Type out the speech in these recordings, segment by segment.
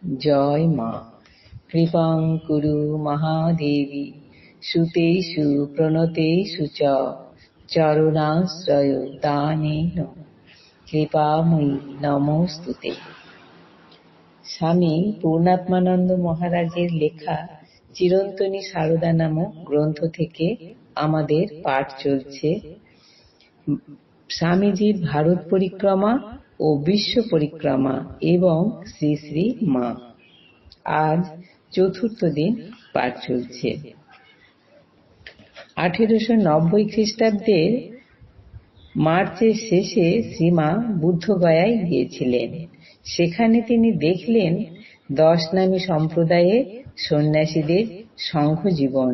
জয় মা। কৃপাং কুরু মহাদেবী সুতেষু প্রণতেষু চ চরণাশ্রয় দানেন কৃপাময়ী নমস্তুতে। স্বামী পূর্ণাত্মানন্দ মহারাজের লেখা চিরন্তনী সারদা নামক গ্রন্থ থেকে আমাদের পাঠ চলছে। স্বামীজির ভারত পরিক্রমা ও বিশ্ব পরিক্রমা এবং শ্রী শ্রী মা। আজ চতুর্থ দিন পাঠ চলছে। 1890 খ্রিস্টাব্দের মার্চের শেষে শ্রীমা বুদ্ধগয়ায় গিয়েছিলেন। সেখানে তিনি দেখলেন 10 নামী সম্প্রদায়ের সন্ন্যাসীদের সংঘ জীবন।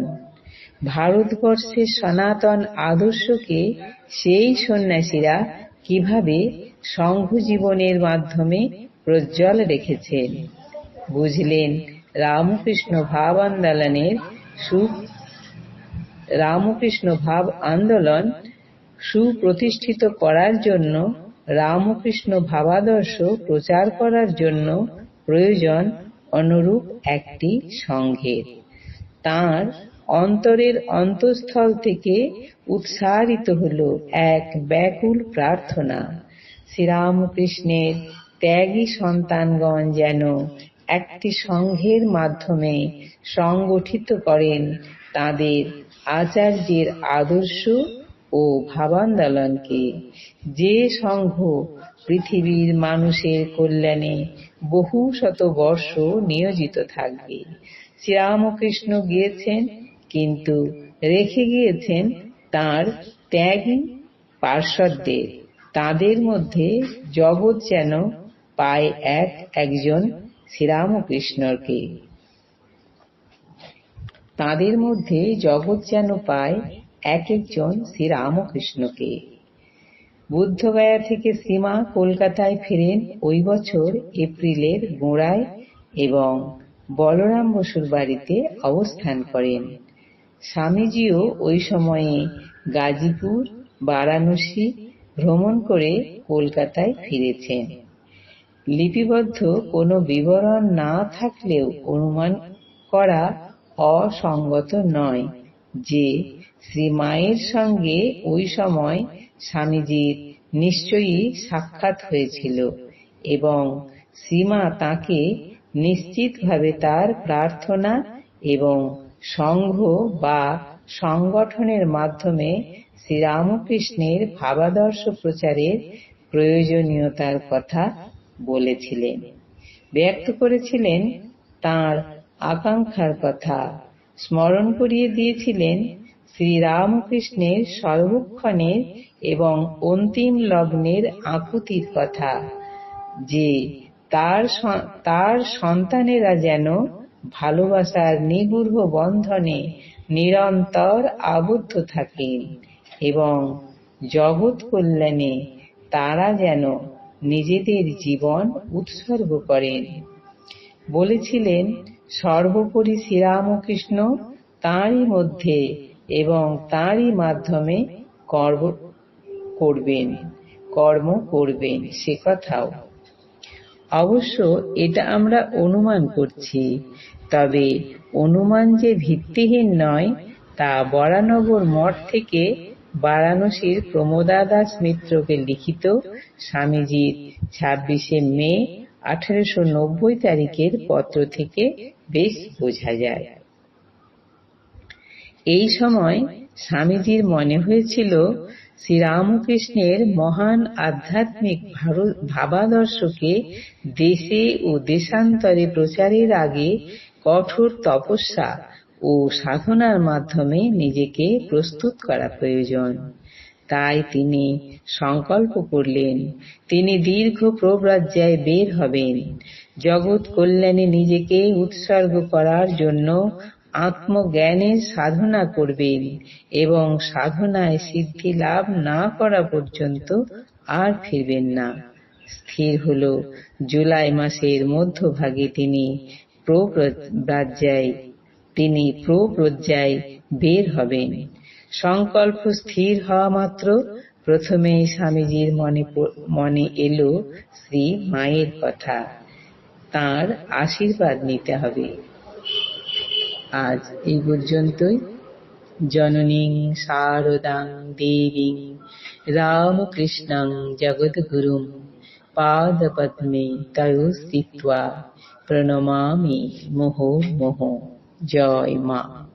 ভারতবর্ষের সনাতন আদর্শকে সেই সন্ন্যাসীরা কিভাবে সংঘ জীবনের মাধ্যমে প্রজ্জ্বল রেখেছেন। বুঝলেন রামকৃষ্ণ ভাব আন্দোলন সুপ্রতিষ্ঠিত করার জন্য, রামকৃষ্ণ ভাবাদর্শ প্রচার করার জন্য প্রয়োজন অনুরূপ একটি সংঘের। তাঁর অন্তরের অন্তঃস্থল থেকে উৎসারিত হল এক ব্যাকুল প্রার্থনা, শ্রীরামকৃষ্ণের ত্যাগী সন্তানগণ যেন একটি সংঘের মাধ্যমে সংগঠিত করেন তাঁদের আচার্যের আদর্শ ও ভাবান্দোলনকে। যে সংঘ পৃথিবীর মানুষের কল্যাণে বহু শত বর্ষ নিয়োজিত থাকবে। শ্রীরামকৃষ্ণ গিয়েছেন, কিন্তু রেখে গিয়েছেন তাঁর ত্যাগী পার্ষদদের। তাদের মধ্যে জগৎ যেন পায় একজন শ্রীরামকৃষ্ণকে। তাদের মধ্যে জগৎ যেন পায় একজন শ্রীরামকৃষ্ণকে। বুদ্ধগয়া থেকে শ্রীমা কলকাতায় ফেরেন ওই বছর এপ্রিলের গোড়ায় এবং বলরাম বসুর বাড়িতে অবস্থান করেন। স্বামীজিও ওই সময়ে গাজীপুর, বারাণসী ভ্রমণ করে কলকাতায় ফিরেছেন। লিপিবদ্ধ কোনো বিবরণ না থাকলেও অনুমান করা অসঙ্গত নয় যে শ্রীমায়ের সঙ্গে ওই সময় স্বামীজির নিশ্চয়ই সাক্ষাৎ হয়েছিল এবং শ্রীমা তাঁকে নিশ্চিতভাবে তার প্রার্থনা এবং সংঘ বা সংগঠনের মাধ্যমে শ্রীরামকৃষ্ণের ভাবাদর্শ প্রচারের প্রয়োজনীয়তার কথা বলেছিলেন, ব্যক্ত করেছিলেন। তাঁর আকাঙ্ক্ষার কথা স্মরণ করিয়ে দিয়েছিলেন শ্রীরামকৃষ্ণের সর্বক্ষণের এবং অন্তিম লগ্নের আকুতির কথা, যে তার সন্তানেরা যেন ভালোবাসার নিগূঢ় বন্ধনে নিরন্তর আবদ্ধ থাকেন এবং জগৎ কল্যাণে তারা যেন নিজেদের জীবন উৎসর্গ করেন। বলেছিলেন, সর্বোপরি শ্রীরামকৃষ্ণ তাঁরই মধ্যে এবং তাঁরই মাধ্যমে কর্ম করবেন সে কথাও। অবশ্য এটা আমরা অনুমান করছি, তবে অনুমান যে ভিত্তিহীন নয় তা বরানগর মঠ থেকে বারাণসীর প্রমোদাদাস মিত্রকে লিখিত স্বামীজির 26শে মে 1890 তারিখের পত্র থেকে বেশ বোঝা যায়। এই সময় স্বামীজির মনে হয়েছিল শ্রীরামকৃষ্ণের মহান আধ্যাত্মিক ভাবাদর্শকে দেশে ও দেশান্তরে প্রচারের আগে কঠোর তপস্যা ও সাধনার মাধ্যমে নিজেকে প্রস্তুত করা প্রয়োজন। তাই তিনি সংকল্প করলেন, তিনি দীর্ঘ প্রব্রজ্যায় বের হবেন, জগৎ কল্যাণে নিজেকে উৎসর্গ করার জন্য আত্মজ্ঞানের সাধনা করবেন এবং সাধনায় সিদ্ধি লাভ না করা পর্যন্ত আর ফিরবেন না। স্থির হল জুলাই মাসের মধ্যভাগে তিনি প্রব্রজ্যায় বের হবেন। সংকল্প স্থির হওয়া মাত্র প্রথমেই স্বামীজির মনে এলো শ্রী মায়ের কথা। তাঁর আশীর্বাদ নিতে হবে। আজ এই পর্যন্তই। জননীং শারদাং দেবীং রামকৃষ্ণং জগদ্গুরুং পাদপদ্মে তয়ো স্থিত্বা প্রণমামি মুহুর্মুহুঃ। জয় মা।